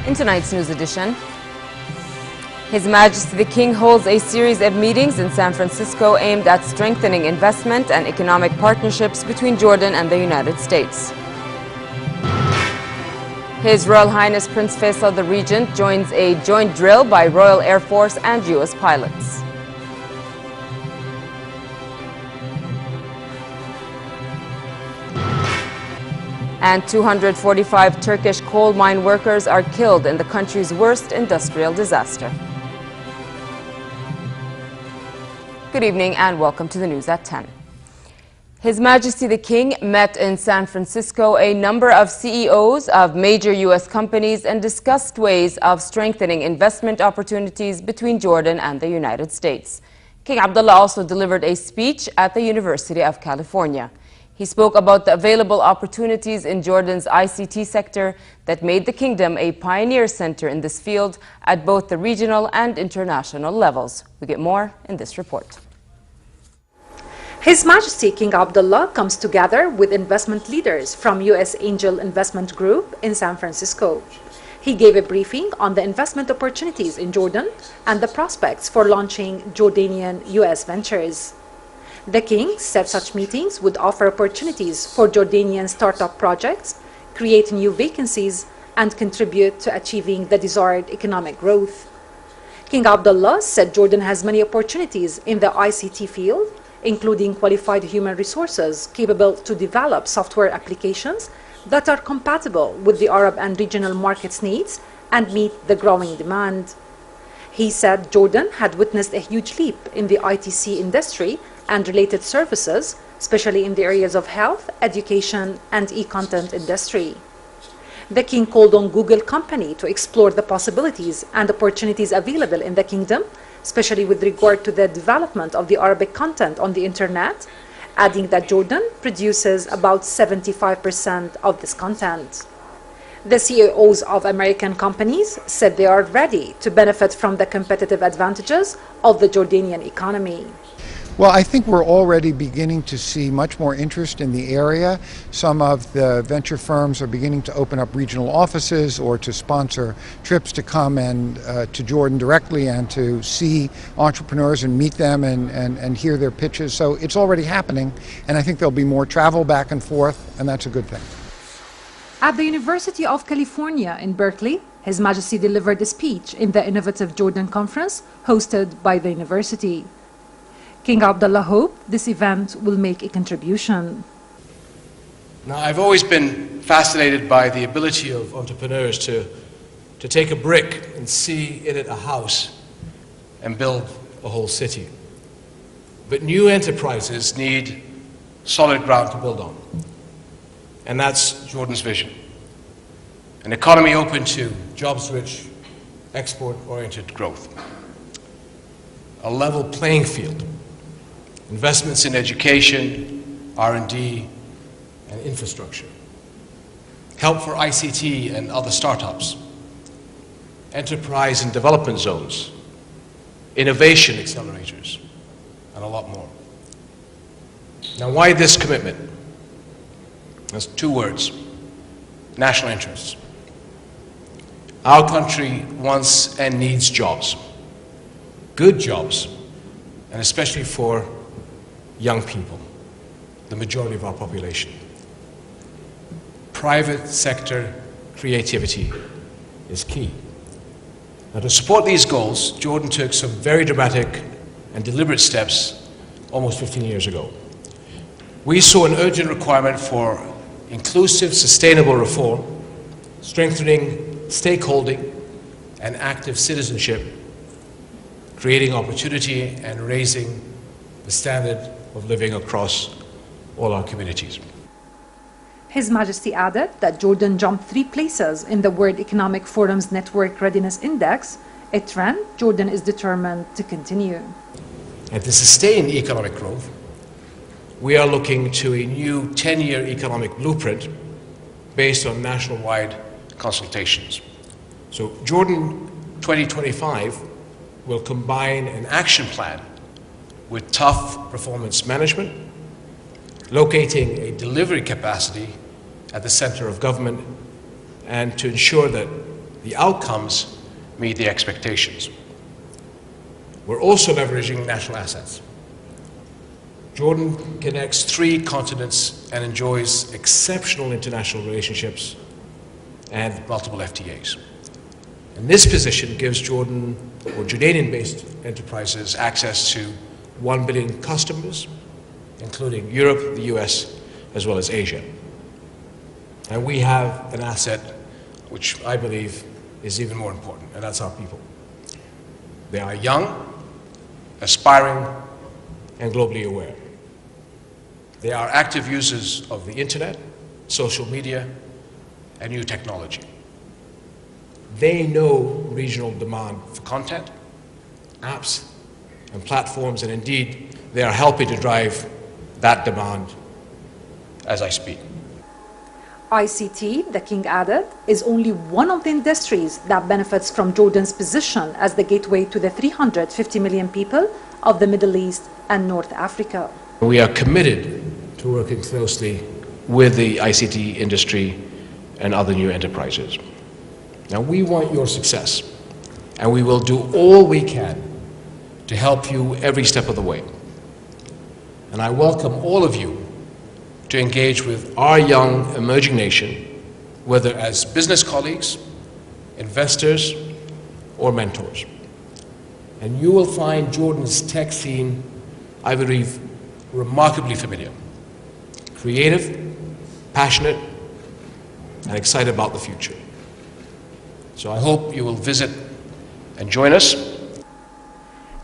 In tonight's news edition, His Majesty the King holds a series of meetings in San Francisco aimed at strengthening investment and economic partnerships between Jordan and the United States. His Royal Highness Prince Faisal the Regent joins a joint drill by Royal Air Force and U.S. pilots. And 245 Turkish coal mine workers are killed in the country's worst industrial disaster. Good evening and welcome to the news at 10. His Majesty the King met in San Francisco a number of CEOs of major U.S. companies and discussed ways of strengthening investment opportunities between Jordan and the United States. King Abdullah also delivered a speech at the University of California. He spoke about the available opportunities in Jordan's ICT sector that made the kingdom a pioneer center in this field at both the regional and international levels. We get more in this report. His Majesty King Abdullah comes together with investment leaders from U.S. Angel Investment Group in San Francisco. He gave a briefing on the investment opportunities in Jordan and the prospects for launching Jordanian-U.S. ventures. The King said such meetings would offer opportunities for Jordanian startup projects, create new vacancies, and contribute to achieving the desired economic growth. King Abdullah said Jordan has many opportunities in the ICT field, including qualified human resources capable to develop software applications that are compatible with the Arab and regional markets' needs and meet the growing demand. He said Jordan had witnessed a huge leap in the ITC industry and related services, especially in the areas of health, education, and e-content industry. The King called on Google company to explore the possibilities and opportunities available in the kingdom, especially with regard to the development of the Arabic content on the internet, adding that Jordan produces about 75% of this content. The CEOs of American companies said they are ready to benefit from the competitive advantages of the Jordanian economy. Well, I think we're already beginning to see much more interest in the area. Some of the venture firms are beginning to open up regional offices or to sponsor trips to come and to Jordan directly and to see entrepreneurs and meet them and hear their pitches. So it's already happening, and I think there'll be more travel back and forth, and that's a good thing. At the University of California in Berkeley, His Majesty delivered a speech in the Innovative Jordan Conference hosted by the university. King Abdullah hoped this event will make a contribution. Now, I've always been fascinated by the ability of entrepreneurs to take a brick and see in it a house and build a whole city. But new enterprises need solid ground to build on. And that's Jordan's vision. An economy open to jobs-rich, export-oriented growth. A level playing field. Investments in education, R&D, and infrastructure. Help for ICT and other startups. Enterprise and development zones. Innovation accelerators, and a lot more. Now, why this commitment? That's two words: national interests. Our country wants and needs jobs. Good jobs, and especially for young people, the majority of our population. Private sector creativity is key. Now, to support these goals, Jordan took some very dramatic and deliberate steps almost 15 years ago. We saw an urgent requirement for inclusive, sustainable reform, strengthening stakeholding and active citizenship, creating opportunity and raising the standard of living across all our communities. His Majesty added that Jordan jumped 3 places in the World Economic Forum's Network Readiness Index, a trend Jordan is determined to continue. And to sustain economic growth, we are looking to a new 10-year economic blueprint based on national-wide consultations. So Jordan 2025 will combine an action plan with tough performance management, locating a delivery capacity at the center of government, and to ensure that the outcomes meet the expectations. We're also leveraging national assets. Jordan connects 3 continents and enjoys exceptional international relationships and multiple FTAs. And this position gives Jordan or Jordanian-based enterprises access to 1 billion customers, including Europe, the US, as well as Asia. And we have an asset which I believe is even more important, and that's our people. They are young, aspiring, and globally aware. They are active users of the internet, social media, and new technology. They know regional demand for content, apps, and platforms, and indeed, they are helping to drive that demand as I speak. ICT, the king added, is only one of the industries that benefits from Jordan's position as the gateway to the 350 million people of the Middle East and North Africa. We are committed to working closely with the ICT industry and other new enterprises. Now, we want your success, and we will do all we can to help you every step of the way. And I welcome all of you to engage with our young emerging nation, whether as business colleagues, investors, or mentors. And you will find Jordan's tech scene, I believe, remarkably familiar, creative, passionate, and excited about the future. So I hope you will visit and join us.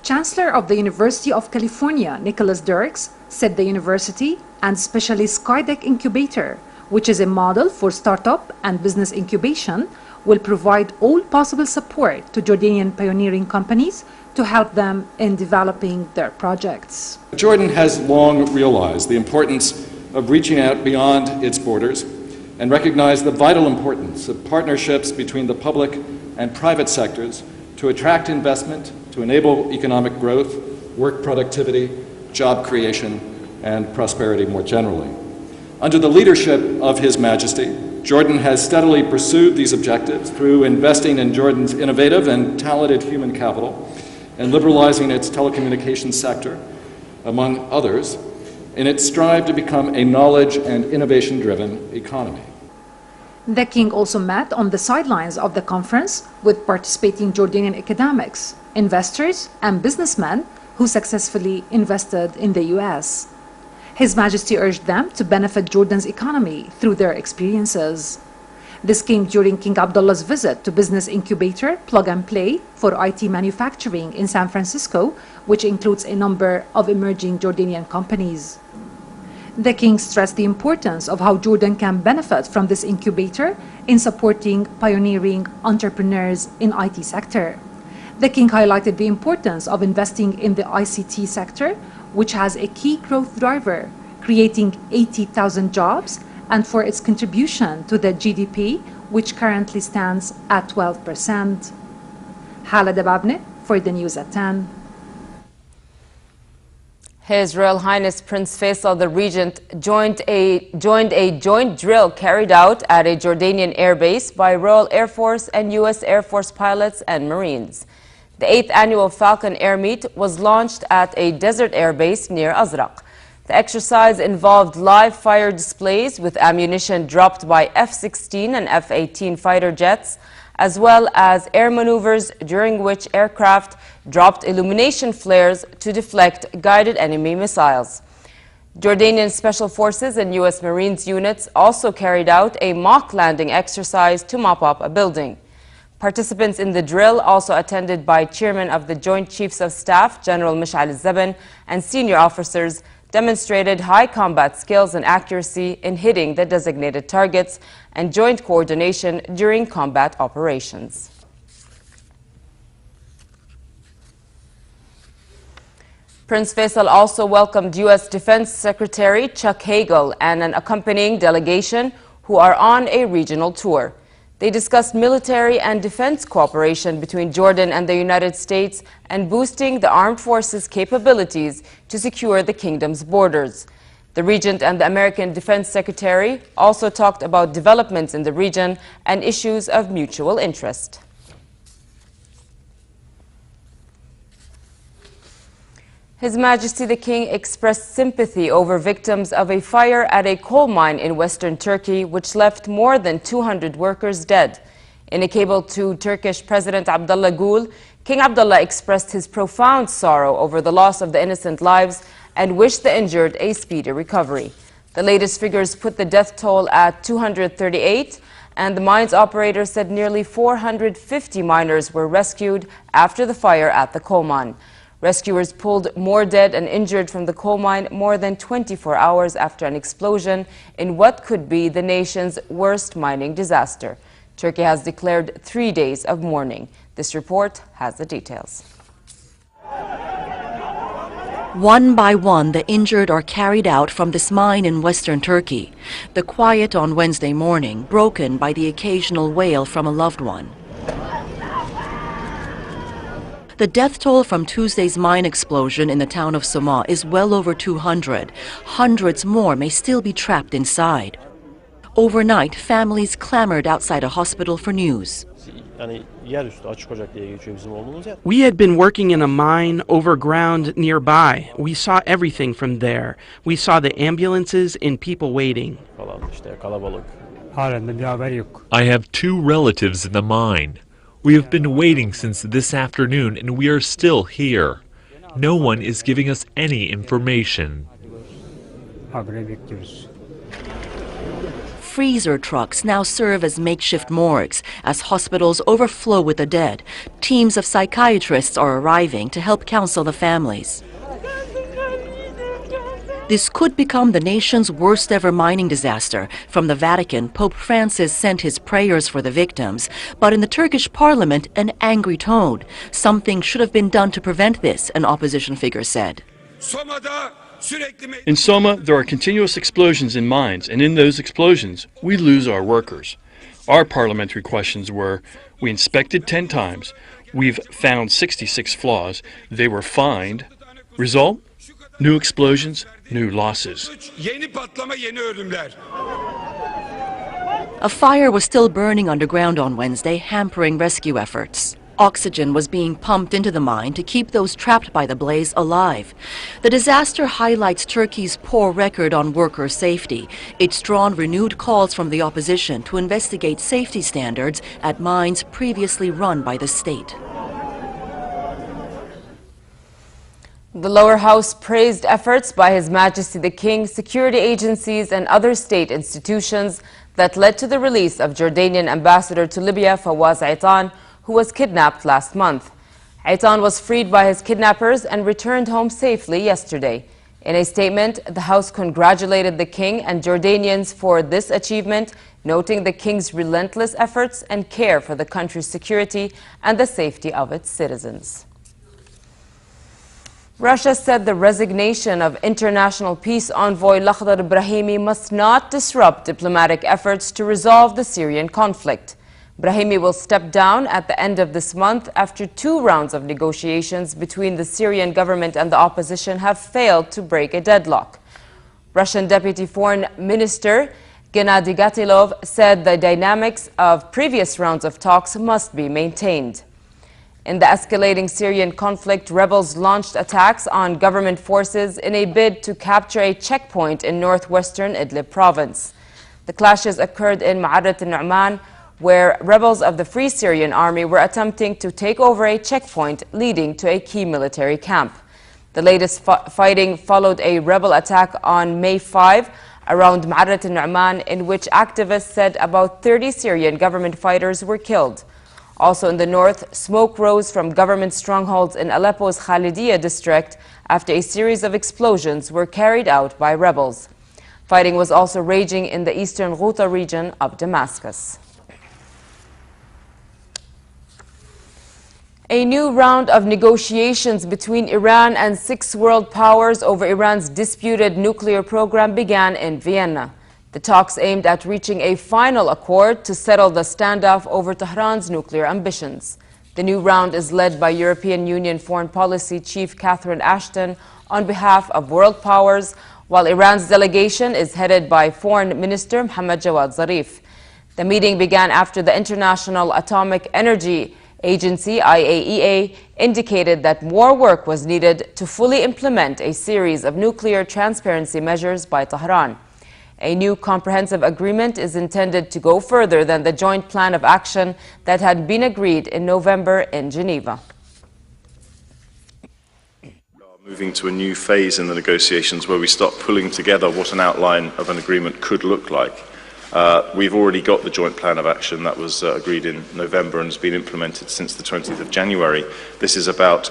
Chancellor of the University of California, Nicholas Dirks, said the university, and especially Skydeck Incubator, which is a model for startup and business incubation, will provide all possible support to Jordanian pioneering companies to help them in developing their projects. Jordan has long realized the importance of reaching out beyond its borders and recognized the vital importance of partnerships between the public and private sectors to attract investment, to enable economic growth, work productivity, job creation, and prosperity more generally. Under the leadership of His Majesty, Jordan has steadily pursued these objectives through investing in Jordan's innovative and talented human capital and liberalizing its telecommunications sector, among others, in its strive to become a knowledge and innovation-driven economy. The king also met on the sidelines of the conference with participating Jordanian academics, investors, and businessmen who successfully invested in the US. His Majesty urged them to benefit Jordan's economy through their experiences. This came during King Abdullah's visit to business incubator Plug and Play for IT manufacturing in San Francisco, which includes a number of emerging Jordanian companies. The king stressed the importance of how Jordan can benefit from this incubator in supporting pioneering entrepreneurs in IT sector. The king highlighted the importance of investing in the ICT sector, which has a key growth driver, creating 80,000 jobs, and for its contribution to the GDP, which currently stands at 12%. Hala Dababne for the News at 10. His Royal Highness Prince Faisal the Regent joined a joint drill carried out at a Jordanian airbase by Royal Air Force and U.S. Air Force pilots and Marines. The 8th annual Falcon Air Meet was launched at a desert airbase near Azraq. The exercise involved live fire displays with ammunition dropped by F-16 and F-18 fighter jets, as well as air maneuvers during which aircraft dropped illumination flares to deflect guided enemy missiles. Jordanian Special Forces and U.S. Marines units also carried out a mock landing exercise to mop up a building. Participants in the drill, also attended by Chairman of the Joint Chiefs of Staff, General Mish'al al-Zaban, and senior officers, demonstrated high combat skills and accuracy in hitting the designated targets and joint coordination during combat operations. Prince Faisal also welcomed U.S. Defense Secretary Chuck Hagel and an accompanying delegation who are on a regional tour. They discussed military and defense cooperation between Jordan and the United States and boosting the armed forces' capabilities to secure the kingdom's borders. The Regent and the American Defense Secretary also talked about developments in the region and issues of mutual interest. His Majesty the King expressed sympathy over victims of a fire at a coal mine in western Turkey, which left more than 200 workers dead. In a cable to Turkish President Abdullah Gül, King Abdullah expressed his profound sorrow over the loss of the innocent lives and wished the injured a speedy recovery. The latest figures put the death toll at 238, and the mine's operator said nearly 450 miners were rescued after the fire at the coal mine. Rescuers pulled more dead and injured from the coal mine more than 24 hours after an explosion in what could be the nation's worst mining disaster. Turkey has declared 3 days of mourning. This report has the details. One by one, the injured are carried out from this mine in western Turkey. The quiet on Wednesday morning, broken by the occasional wail from a loved one. The death toll from Tuesday's mine explosion in the town of Soma is well over 200. Hundreds more may still be trapped inside. Overnight, families clamored outside a hospital for news. We had been working in a mine overground nearby. We saw everything from there. We saw the ambulances and people waiting. I have 2 relatives in the mine. We have been waiting since this afternoon and we are still here. No one is giving us any information. Freezer trucks now serve as makeshift morgues. As hospitals overflow with the dead, teams of psychiatrists are arriving to help counsel the families. This could become the nation's worst ever mining disaster. From the Vatican, Pope Francis sent his prayers for the victims. But in the Turkish parliament, an angry tone. Something should have been done to prevent this, an opposition figure said. In Soma, there are continuous explosions in mines, and in those explosions, we lose our workers. Our parliamentary questions were, we inspected 10 times, we've found 66 flaws, they were fined. Result? New explosions, new losses. A fire was still burning underground on Wednesday, hampering rescue efforts. Oxygen was being pumped into the mine to keep those trapped by the blaze alive. The disaster highlights Turkey's poor record on worker safety. It's drawn renewed calls from the opposition to investigate safety standards at mines previously run by the state. The lower house praised efforts by His Majesty the King, security agencies and other state institutions that led to the release of Jordanian ambassador to Libya, Fawaz Aitan, who was kidnapped last month. Aitan was freed by his kidnappers and returned home safely yesterday. In a statement, the House congratulated the King and Jordanians for this achievement, noting the King's relentless efforts and care for the country's security and the safety of its citizens. Russia said the resignation of international peace envoy Lakhdar Brahimi must not disrupt diplomatic efforts to resolve the Syrian conflict. Brahimi will step down at the end of this month after 2 rounds of negotiations between the Syrian government and the opposition have failed to break a deadlock. Russian Deputy Foreign Minister Gennady Gatilov said the dynamics of previous rounds of talks must be maintained. In the escalating Syrian conflict, rebels launched attacks on government forces in a bid to capture a checkpoint in northwestern Idlib province. The clashes occurred in Ma'arat al-Nu'man, where rebels of the Free Syrian Army were attempting to take over a checkpoint leading to a key military camp. The latest fighting followed a rebel attack on May 5 around Ma'arat al-Nu'man, in which activists said about 30 Syrian government fighters were killed. Also in the north, smoke rose from government strongholds in Aleppo's Khalidiyya district after a series of explosions were carried out by rebels. Fighting was also raging in the eastern Ghouta region of Damascus. A new round of negotiations between Iran and 6 world powers over Iran's disputed nuclear program began in Vienna. The talks aimed at reaching a final accord to settle the standoff over Tehran's nuclear ambitions. The new round is led by European Union Foreign Policy Chief Catherine Ashton on behalf of world powers, while Iran's delegation is headed by Foreign Minister Mohammad Jawad Zarif. The meeting began after the International Atomic Energy Agency, IAEA, indicated that more work was needed to fully implement a series of nuclear transparency measures by Tehran. A new comprehensive agreement is intended to go further than the joint plan of action that had been agreed in November in Geneva. Moving to a new phase in the negotiations where we start pulling together what an outline of an agreement could look like. We've already got the joint plan of action that was agreed in November and has been implemented since the 20th of January. This is about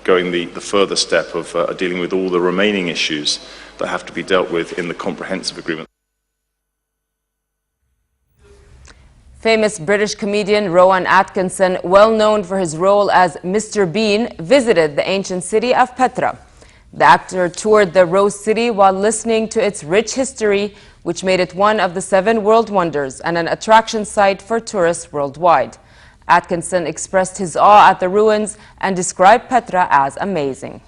going the further step of dealing with all the remaining issues that have to be dealt with in the comprehensive agreement. Famous British comedian Rowan Atkinson, well known for his role as Mr. Bean, visited the ancient city of Petra. The actor toured the Rose City while listening to its rich history, which made it one of the 7 world wonders and an attraction site for tourists worldwide. Atkinson expressed his awe at the ruins and described Petra as amazing.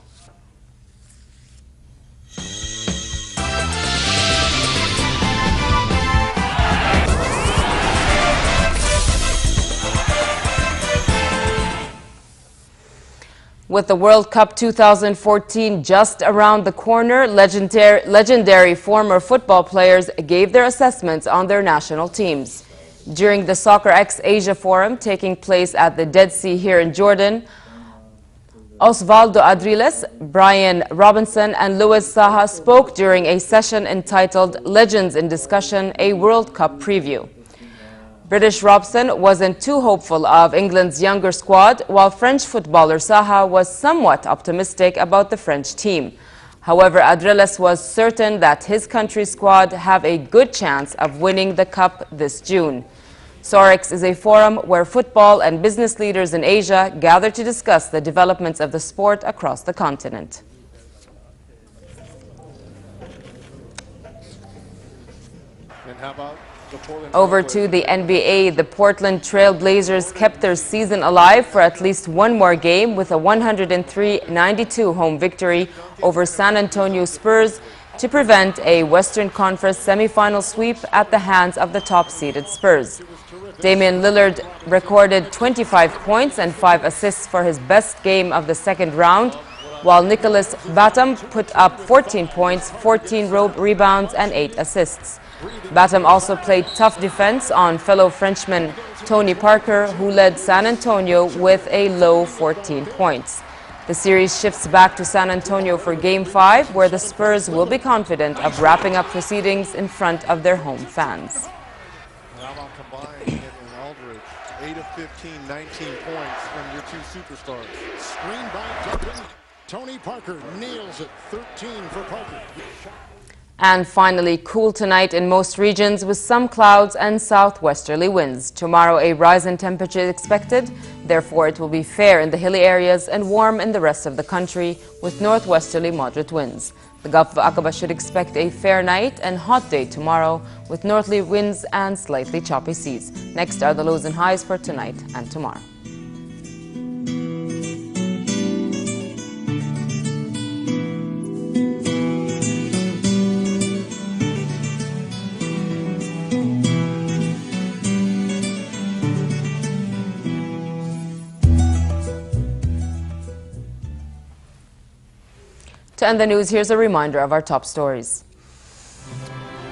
With the World Cup 2014 just around the corner, legendary former football players gave their assessments on their national teams. During the Soccer X Asia Forum taking place at the Dead Sea here in Jordan, Osvaldo Adriles, Brian Robinson and Louis Saha spoke during a session entitled Legends in Discussion, a World Cup Preview. British Robson wasn't too hopeful of England's younger squad, while French footballer Saha was somewhat optimistic about the French team. However, Adriles was certain that his country's squad have a good chance of winning the cup this June. SOREX is a forum where football and business leaders in Asia gather to discuss the developments of the sport across the continent. And how about over to the NBA, the Portland Trail Blazers kept their season alive for at least one more game with a 103-92 home victory over San Antonio Spurs to prevent a Western Conference semifinal sweep at the hands of the top-seeded Spurs. Damian Lillard recorded 25 points and 5 assists for his best game of the second round, while Nicholas Batum put up 14 points, 14 rebounds and 8 assists. Batum also played tough defense on fellow Frenchman Tony Parker, who led San Antonio with a low 14 points. The series shifts back to San Antonio for Game 5, where the Spurs will be confident of wrapping up proceedings in front of their home fans. How about combined and Aldridge? 8 of 15, 19 points from your 2 superstars. Screen by Duncan. Tony Parker nails it. 13 for Parker. And finally, cool tonight in most regions with some clouds and southwesterly winds. Tomorrow, a rise in temperature is expected. Therefore, it will be fair in the hilly areas and warm in the rest of the country with northwesterly moderate winds. The Gulf of Aqaba should expect a fair night and hot day tomorrow with northerly winds and slightly choppy seas. Next are the lows and highs for tonight and tomorrow. To end the news, here's a reminder of our top stories.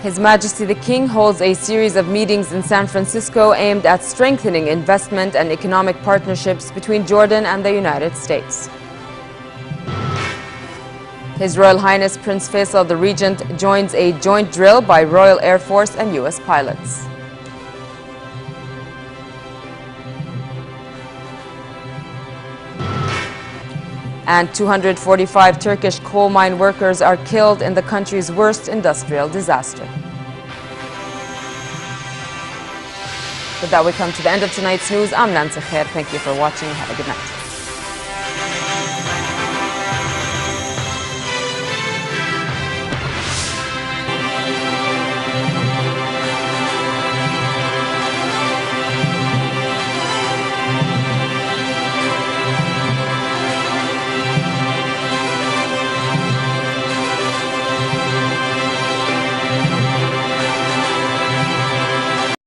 His Majesty the King holds a series of meetings in San Francisco aimed at strengthening investment and economic partnerships between Jordan and the United States. His Royal Highness Prince Faisal the Regent joins a joint drill by Royal Air Force and U.S. pilots. And 245 Turkish coal mine workers are killed in the country's worst industrial disaster. With that, we come to the end of tonight's news. I'm Nancy Khair. Thank you for watching. Have a good night.